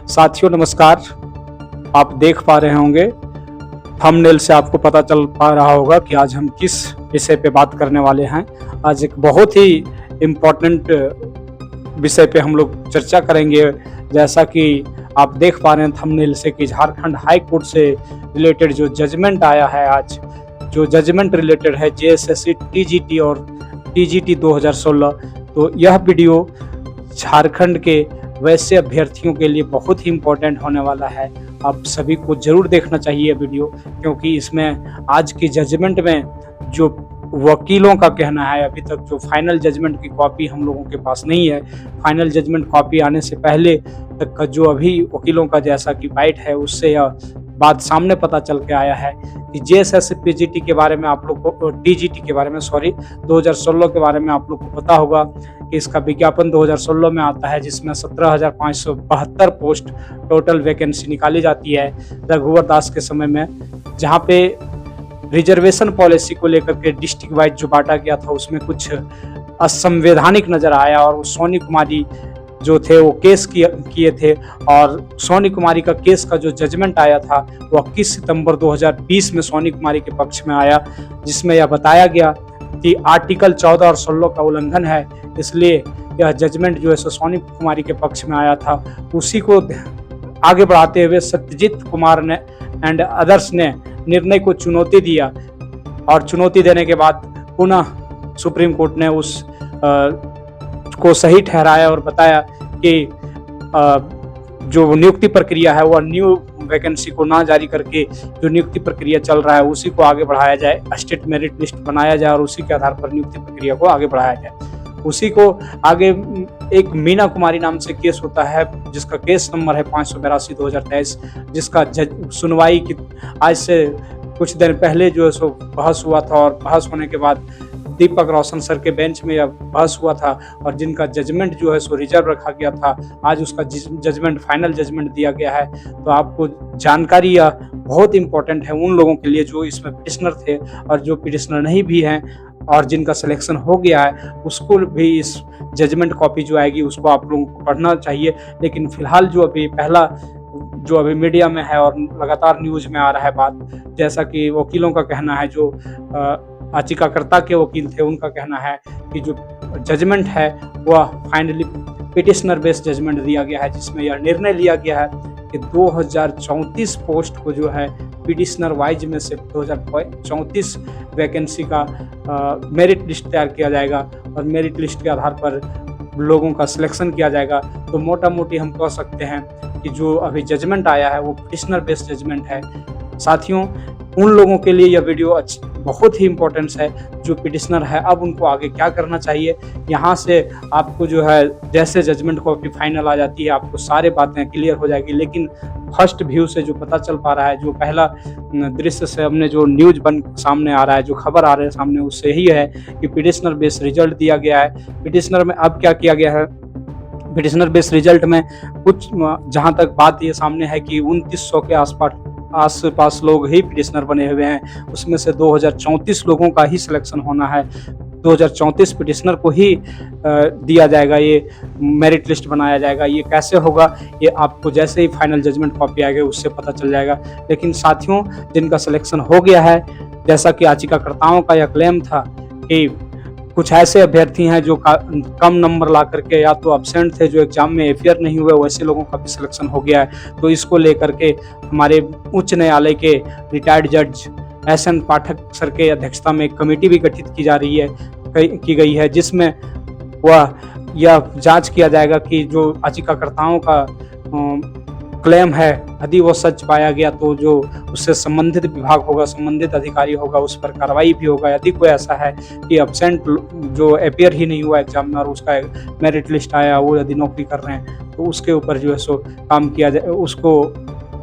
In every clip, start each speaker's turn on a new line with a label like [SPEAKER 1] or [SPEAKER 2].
[SPEAKER 1] साथियों नमस्कार। आप देख पा रहे होंगे थंबनेल से आपको पता चल पा रहा होगा कि आज हम किस विषय पे बात करने वाले हैं। आज एक बहुत ही इम्पोर्टेंट विषय पे हम लोग चर्चा करेंगे। जैसा कि आप देख पा रहे हैं थंबनेल से कि झारखंड हाई कोर्ट से रिलेटेड जो जजमेंट आया है, आज जो जजमेंट रिलेटेड है जेएसएससी टीजीटी और टीजीटी 2016, तो यह वीडियो झारखंड के वैसे अभ्यर्थियों के लिए बहुत ही इम्पोर्टेंट होने वाला है। आप सभी को जरूर देखना चाहिए वीडियो, क्योंकि इसमें आज की जजमेंट में जो वकीलों का कहना है, अभी तक जो फाइनल जजमेंट की कॉपी हम लोगों के पास नहीं है। फाइनल जजमेंट कॉपी आने से पहले तक का जो अभी वकीलों का जैसा कि बाइट है, उससे यह बात सामने पता चल के आया है कि जेएसएससी पीजीटी के बारे में आप लोग को, टीजीटी के बारे में 2016 के बारे में आप लोग को पता होगा कि इसका विज्ञापन 2016 में आता है, जिसमें 17,572 पोस्ट टोटल वैकेंसी निकाली जाती है रघुवर दास के समय में। जहां पे रिजर्वेशन पॉलिसी को लेकर के डिस्ट्रिक्ट वाइज जो बांटा गया था, उसमें कुछ असंवैधानिक नजर आया और सोनी कुमारी जो थे वो केस किए थे। और सोनी कुमारी का केस का जो जजमेंट आया था वो 21 सितंबर 2020 में सोनी कुमारी के पक्ष में आया, जिसमें यह बताया गया कि आर्टिकल 14 और 16 का उल्लंघन है, इसलिए यह जजमेंट जो है सोनी कुमारी के पक्ष में आया था। उसी को आगे बढ़ाते हुए सत्यजीत कुमार ने एंड अदर्स ने निर्णय को चुनौती दिया, और चुनौती देने के बाद पुनः सुप्रीम कोर्ट ने उस को सही ठहराया और बताया कि जो नियुक्ति प्रक्रिया है वह न्यू वैकेंसी को ना जारी करके जो नियुक्ति प्रक्रिया चल रहा है उसी को आगे बढ़ाया जाए, स्टेट मेरिट लिस्ट बनाया जाए और उसी के आधार पर नियुक्ति प्रक्रिया को आगे बढ़ाया जाए। उसी को आगे एक मीना कुमारी नाम से केस होता है, जिसका केस नंबर है 582/2023, जिसका सुनवाई की आज से कुछ दिन पहले जो है सो बहस हुआ था, और बहस होने के बाद दीपक रोशन सर के बेंच में यह बहस हुआ था, और जिनका जजमेंट जो है सो रिजर्व रखा गया था, आज उसका जजमेंट फाइनल जजमेंट दिया गया है। तो आपको जानकारी यह बहुत इंपॉर्टेंट है उन लोगों के लिए जो इसमें पिटिशनर थे, और जो पिटिशनर नहीं भी हैं और जिनका सिलेक्शन हो गया है, उसको भी इस जजमेंट कॉपी जो आएगी उसको आप लोगों को पढ़ना चाहिए। लेकिन फिलहाल जो अभी मीडिया में है और लगातार न्यूज में आ रहा है बात, जैसा कि वकीलों का कहना है, जो याचिकाकर्ता के वकील थे उनका कहना है कि जो जजमेंट है वह फाइनली पिटिशनर बेस्ड जजमेंट दिया गया है, जिसमें यह निर्णय लिया गया है कि 2034 पोस्ट को जो है पिटिशनर वाइज में से 2034 वैकेंसी का मेरिट लिस्ट तैयार किया जाएगा, और मेरिट लिस्ट के आधार पर लोगों का सिलेक्शन किया जाएगा। तो मोटा मोटी हम कह सकते हैं कि जो अभी जजमेंट आया है वो पिटिशनर बेस्ड जजमेंट है। साथियों, उन लोगों के लिए यह वीडियो बहुत ही इम्पोर्टेंस है जो पिटिशनर है। अब उनको आगे क्या करना चाहिए, यहाँ से आपको जो है जैसे जजमेंट कॉपी फाइनल आ जाती है आपको सारी बातें क्लियर हो जाएगी। लेकिन फर्स्ट व्यू से जो पता चल पा रहा है, जो पहला दृश्य से हमने जो न्यूज बन सामने आ रहा है, जो खबर आ रही है सामने, उससे ही है कि पिटिशनर बेस्ड रिजल्ट दिया गया है। पिटिशनर में अब क्या किया गया है, पिटिशनर बेस्ड रिजल्ट में कुछ जहाँ तक बात ये सामने है कि 2900 के आसपास लोग ही पिटिशनर बने हुए हैं, उसमें से 2034 लोगों का ही सिलेक्शन होना है। 2034 पिटिशनर को ही दिया जाएगा, ये मेरिट लिस्ट बनाया जाएगा। ये कैसे होगा ये आपको जैसे ही फाइनल जजमेंट कॉपी आएगी उससे पता चल जाएगा। लेकिन साथियों, जिनका सिलेक्शन हो गया है, जैसा कि याचिकाकर्ताओं का यह क्लेम था कि कुछ ऐसे अभ्यर्थी हैं जो कम नंबर ला करके या तो एब्सेंट थे, जो एग्जाम में अपियर नहीं हुए, वैसे लोगों का भी सिलेक्शन हो गया है। तो इसको लेकर के हमारे उच्च न्यायालय के रिटायर्ड जज एस.एन. पाठक सर के अध्यक्षता में एक कमेटी भी गठित की गई है, जिसमें वह यह जांच किया जाएगा कि जो याचिकाकर्ताओं का क्लेम है यदि वो सच पाया गया तो जो उससे संबंधित विभाग होगा, संबंधित अधिकारी होगा, उस पर कार्रवाई भी होगा। यदि कोई ऐसा है कि एब्सेंट जो अपियर ही नहीं हुआ एग्जाम में और उसका मेरिट लिस्ट आया, वो यदि नौकरी कर रहे हैं, तो उसके ऊपर जो है सो काम किया जाए, उसको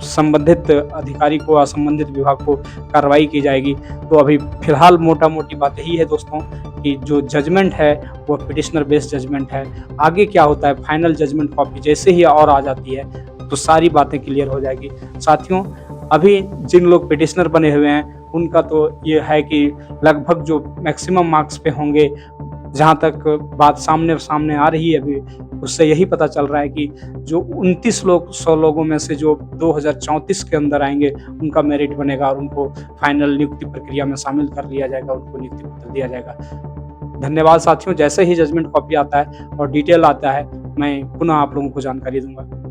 [SPEAKER 1] संबंधित अधिकारी को या संबंधित विभाग को कार्रवाई की जाएगी। तो अभी फिलहाल मोटा मोटी बात यही है दोस्तों कि जो जजमेंट है वो पिटिशनर बेस्ड जजमेंट है। आगे क्या होता है, फाइनल जजमेंट कॉपी जैसे ही और आ जाती है तो सारी बातें क्लियर हो जाएगी। साथियों, अभी जिन लोग पिटिशनर बने हुए हैं उनका तो ये है कि लगभग जो मैक्सिमम मार्क्स पे होंगे जहाँ तक बात सामने सामने आ रही है अभी, उससे यही पता चल रहा है कि जो 29 लोग 100 लोगों में से जो 2034 के अंदर आएँगे, उनका मेरिट बनेगा और उनको फाइनल नियुक्ति प्रक्रिया में शामिल कर लिया जाएगा, उनको नियुक्ति पत्र दिया जाएगा। धन्यवाद साथियों, जैसे ही जजमेंट कॉपी आता है और डिटेल आता है, मैं पुनः आप लोगों को जानकारी दूँगा।